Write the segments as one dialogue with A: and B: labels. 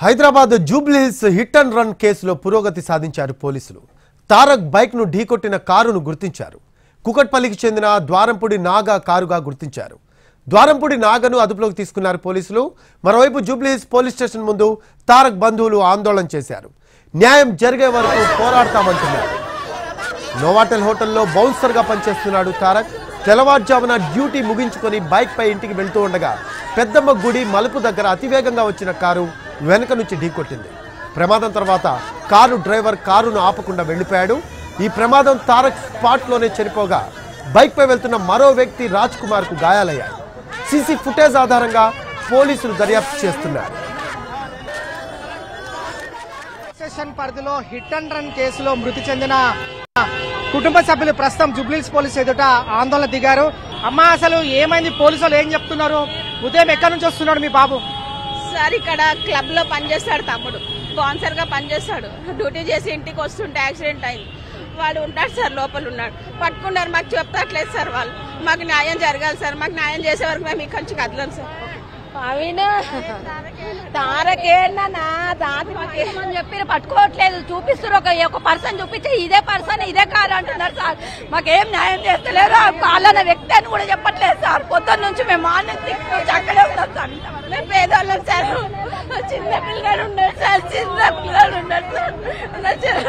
A: Hyderabad Jubilee Hills hit and run కేసులో పురోగతి సాధించారు పోలీసులు. తారక్ బైక్ ను ఢీకొట్టిన కారును గుర్తించారు. కుకట్పల్లికి చెందిన ద్వారంపూడి నాగా కారుగా గుర్తించారు. ద్వారంపూడి నాగను అదుపులోకి తీసుకున్నారు పోలీసులు. మరోవైపు జూబ్లీహిల్స్ పోలీస్ స్టేషన్ ముందు తారక్ బంధువులు ఆందోళన చేశారు. న్యాయం జరిగే వరకు పోరాడతామంటున్నారు. నోవాటెల్ హోటల్లో బౌన్సర్ గా పనిచేస్తున్నాడు తారక్. తెల్లవారుజామున డ్యూటీ ముగించుకొని బైక్ పై ఇంటికి వెళ్తూ ఉండగా పెద్దమ్మ గుడి మలుపు దగ్గర అతివేగంగా వచ్చిన కారు వెనక నుంచి ఢీకొట్టింది. ప్రమాదం తర్వాత కారు డ్రైవర్ కారును ఆపకుండా వెళ్లిపోయాడు. ఈ ప్రమాదం తారక్ స్పాట్ లోనే చనిపోగా బైక్ పై వెళ్తున్న మరో వ్యక్తి రాజ్ కుమార్ కు గాయాలయ్యాయి. సీసీ ఫుటేజ్ ఆధారంగా పోలీసులు దర్యాప్తు చేస్తున్నారు.
B: స్టేషన్ పరిధిలో హిట్ అండ్ రన్ కేసులో మృతి చెందిన కుటుంబ సభ్యులు ప్రస్తుతం జూబ్లీహిల్స్ పోలీసు ఎదుట ఆందోళన దిగారు. అమ్మా, అసలు ఏమైంది? పోలీసులు ఏం చెప్తున్నారు? ఉదయం ఎక్కడి నుంచి వస్తున్నాడు మీ బాబు?
C: సార్, ఇక్కడ క్లబ్ లో పనిచేస్తాడు తమ్ముడు. బౌన్సర్ గా పనిచేస్తాడు. డ్యూటీ చేసి ఇంటికి వస్తుంటే యాక్సిడెంట్ అయింది. వాడు ఉంటాడు సార్, లోపల ఉన్నాడు. పట్టుకున్నారు. మాకు చెప్తాట్లేదు సార్. వాళ్ళు మాకు న్యాయం జరగాలి సార్. మాకు న్యాయం చేసే వరకు మేము ఇక్కడి నుంచి కదలం సార్.
D: తారకేనా అని చెప్పి పట్టుకోవట్లేదు. చూపిస్తారు, ఒక పర్సన్ చూపించి ఇదే పర్సన్ ఇదే కారు అంటున్నారు సార్. మాకేం న్యాయం చేస్తలేరు. వాళ్ళన్న వ్యక్తి అని కూడా చెప్పట్లేదు సార్. పొద్దున్న నుంచి మేము మార్నింగ్ 6 నుంచి అక్కడే ఉన్నాం సార్.
C: మేము పేదవాళ్ళం సార్. చిన్న పిల్లలు ఉన్నారు సార్. చిన్న పిల్లలు ఉన్నారు సార్.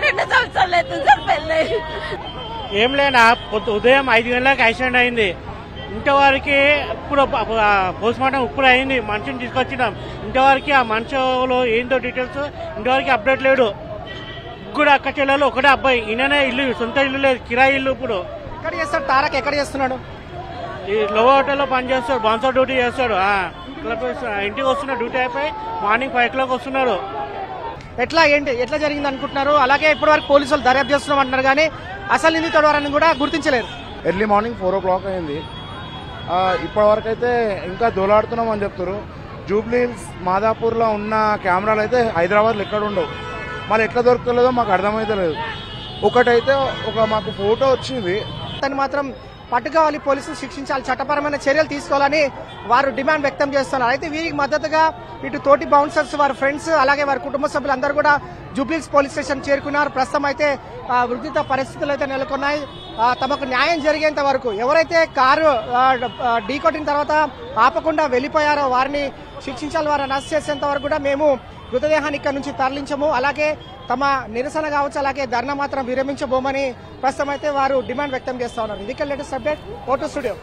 C: 2 సంవత్సరాలు అవుతుంది సార్ పెళ్ళి.
E: ఏం లేనా, ఉదయం 5 గంటలకు యాక్సిడెంట్ అయింది. ఇంతవరకు ఇప్పుడు పోస్ట్మార్టం ఇప్పుడు అయింది. మనిషిని తీసుకొచ్చినాం. ఇంతవరకు ఆ మనిషిలో ఏందో డీటెయిల్స్ ఇంతవరకు అప్డేట్ లేడు. ఇప్పుడు అక్క చెల్లెలు ఒకటే అబ్బాయి. ఈయననే ఇల్లు, సొంత ఇల్లు లేదు, కిరాయి ఇల్లు. ఇప్పుడు
B: ఎక్కడ చేస్తాడు తారక్? ఎక్కడ చేస్తున్నాడు?
E: ఈ లో హోటల్లో పనిచేస్తాడు. బౌన్సర్ డ్యూటీ చేస్తాడు. ఇంటికి వస్తున్నాడు. డ్యూటీ అయిపోయి మార్నింగ్ 5 o'clock వస్తున్నాడు.
B: ఎట్లా జరిగింది అనుకుంటున్నారు? అలాగే ఇప్పటి వరకు పోలీసులు దర్యాప్తు చేస్తున్నాం అంటున్నారు, కానీ అసలు నిందితుడు వారని కూడా గుర్తించలేరు.
F: ఎర్లీ మార్నింగ్ 4 o'clock అయింది. ఇప్పటి వరకు అయితే ఇంకా దోలాడుతున్నాం అని చెప్తారు. జూబ్లీహిల్స్ మాదాపూర్లో ఉన్న కెమెరాలు అయితే హైదరాబాద్లో ఎక్కడ ఉండవు. మళ్ళీ ఎట్లా దొరకలేదో మాకు అర్థమైతే లేదు. ఒకటైతే మాకు ఫోటో వచ్చింది.
B: తను మాత్రం పట్టుకోవాలి, పోలీసులు శిక్షించాలి, చట్టపరమైన చర్యలు తీసుకోవాలని వారు డిమాండ్ వ్యక్తం చేస్తున్నారు. అయితే వీరికి మద్దతుగా ఇటు తోటి బౌన్సర్స్, వారి ఫ్రెండ్స్, అలాగే వారి కుటుంబ సభ్యులందరూ కూడా జూబ్లీహిల్స్ పోలీస్ స్టేషన్ చేరుకున్నారు. ప్రస్తుతం అయితే ఉద్రిక్త పరిస్థితులు అయితే నెలకొన్నాయి. తమకు న్యాయం జరిగేంత వరకు ఎవరైతే కారు ఢీకొట్టిన తర్వాత ఆపకుండా వెళ్లిపోయారో వారిని శిక్షించాలి. వారిని అరెస్ట్ చేసేంత వరకు కూడా మేము మృతదేహాన్ని ఇక్కడ నుంచి తరలించము, అలాగే తమ నిరసన కావచ్చు, అలాగే ధర్నా మాత్రం విరమించబోమని ప్రస్తుతం అయితే వారు డిమాండ్ వ్యక్తం చేస్తా ఉన్నారు. ఇది లేటెస్ట్ అప్డేట్. Vote studio.